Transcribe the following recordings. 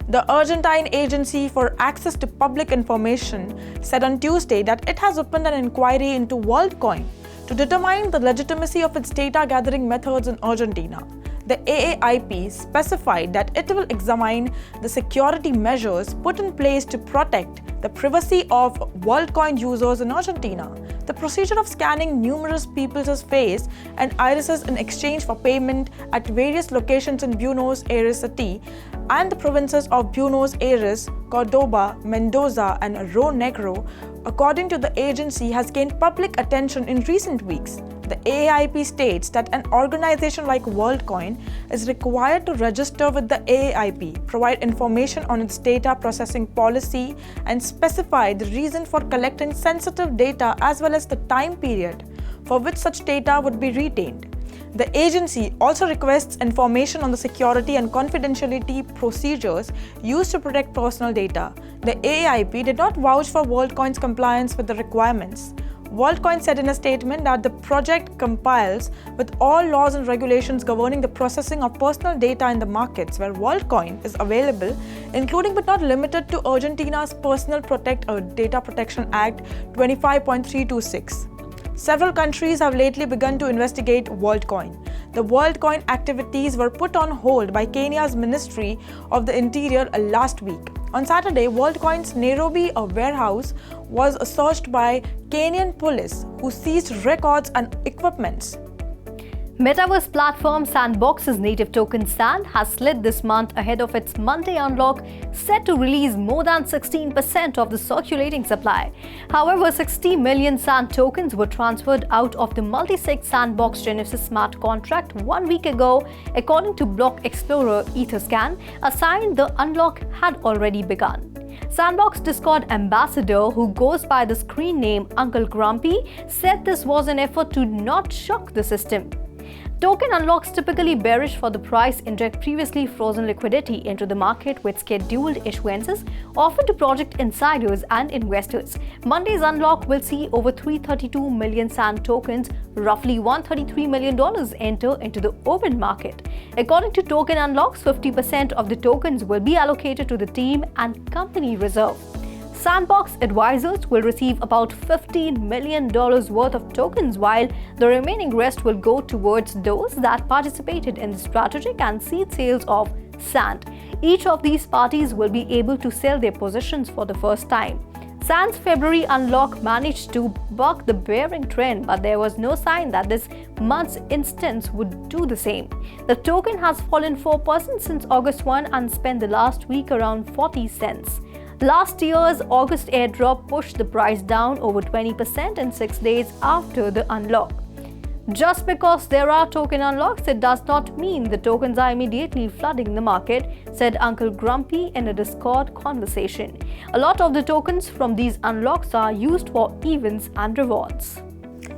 The Argentine Agency for Access to Public Information said on Tuesday that it has opened an inquiry into Worldcoin to determine the legitimacy of its data gathering methods in Argentina. The AAIP specified that it will examine the security measures put in place to protect the privacy of Worldcoin users in Argentina. The procedure of scanning numerous people's face and irises in exchange for payment at various locations in Buenos Aires City and the provinces of Buenos Aires, Cordoba, Mendoza, and Rio Negro, according to the agency, has gained public attention in recent weeks. The AAIP states that an organization like Worldcoin is required to register with the AAIP, provide information on its data processing policy, and specify the reason for collecting sensitive data as well as the time period for which such data would be retained. The agency also requests information on the security and confidentiality procedures used to protect personal data. The AAIP did not vouch for Worldcoin's compliance with the requirements. Worldcoin said in a statement that the project complies with all laws and regulations governing the processing of personal data in the markets where Worldcoin is available, including but not limited to Argentina's Personal Data Protection Act 25.326. Several countries have lately begun to investigate Worldcoin. The Worldcoin activities were put on hold by Kenya's Ministry of the Interior last week. On Saturday, Worldcoin's Nairobi warehouse was searched by Kenyan police, who seized records and equipments. Metaverse platform Sandbox's native token Sand has slid this month ahead of its Monday unlock, set to release more than 16% of the circulating supply. However, 60 million Sand tokens were transferred out of the multi-sig Sandbox Genesis smart contract 1 week ago, according to block explorer Etherscan, a sign the unlock had already begun. Sandbox Discord ambassador, who goes by the screen name Uncle Grumpy, said this was an effort to not shock the system. Token unlocks typically bearish for the price inject previously frozen liquidity into the market with scheduled issuances offered to project insiders and investors. Monday's unlock will see over 332 million Sand tokens, roughly $133 million, enter into the open market. According to token unlocks, 50% of the tokens will be allocated to the team and company reserve. Sandbox advisors will receive about $15 million worth of tokens, while the remaining rest will go towards those that participated in the strategic and seed sales of Sand. Each of these parties will be able to sell their positions for the first time. Sand's February unlock managed to buck the bearing trend, but there was no sign that this month's instance would do the same. The token has fallen 4% since August 1 and spent the last week around 40 cents. Last year's August airdrop pushed the price down over 20% in 6 days after the unlock. Just because there are token unlocks, it does not mean the tokens are immediately flooding the market, said Uncle Grumpy in a Discord conversation. A lot of the tokens from these unlocks are used for events and rewards.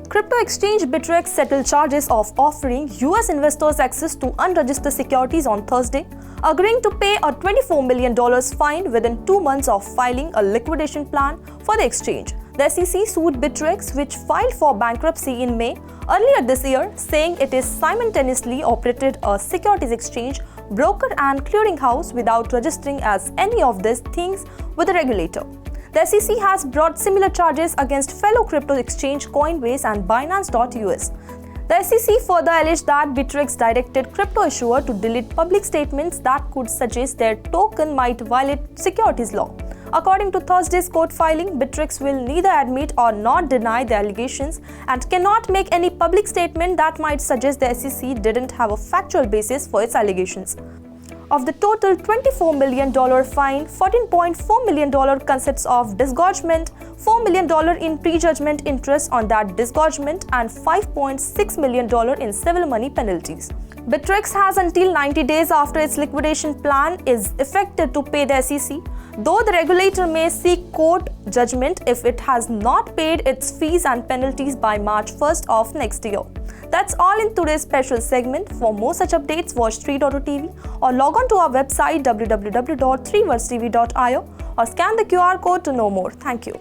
Crypto exchange Bittrex settled charges of offering US investors access to unregistered securities on Thursday, agreeing to pay a $24 million fine within 2 months of filing a liquidation plan for the exchange. The SEC sued Bittrex, which filed for bankruptcy in May earlier this year, saying it is simultaneously operated a securities exchange, broker and clearinghouse without registering as any of these things with the regulator. The SEC has brought similar charges against fellow crypto exchange Coinbase and Binance.us. The SEC further alleged that Bittrex directed crypto issuer to delete public statements that could suggest their token might violate securities law. According to Thursday's court filing, Bittrex will neither admit or not deny the allegations and cannot make any public statement that might suggest the SEC didn't have a factual basis for its allegations. Of the total $24 million fine, $14.4 million consists of disgorgement, $4 million in prejudgment interest on that disgorgement, and $5.6 million in civil money penalties. Bittrex has until 90 days after its liquidation plan is effected to pay the SEC, though the regulator may seek court judgment if it has not paid its fees and penalties by March 1st of next year. That's all in today's special segment. For more such updates, watch 3.0TV or log on to our website www.3worldstv.io or scan the QR code to know more. Thank you.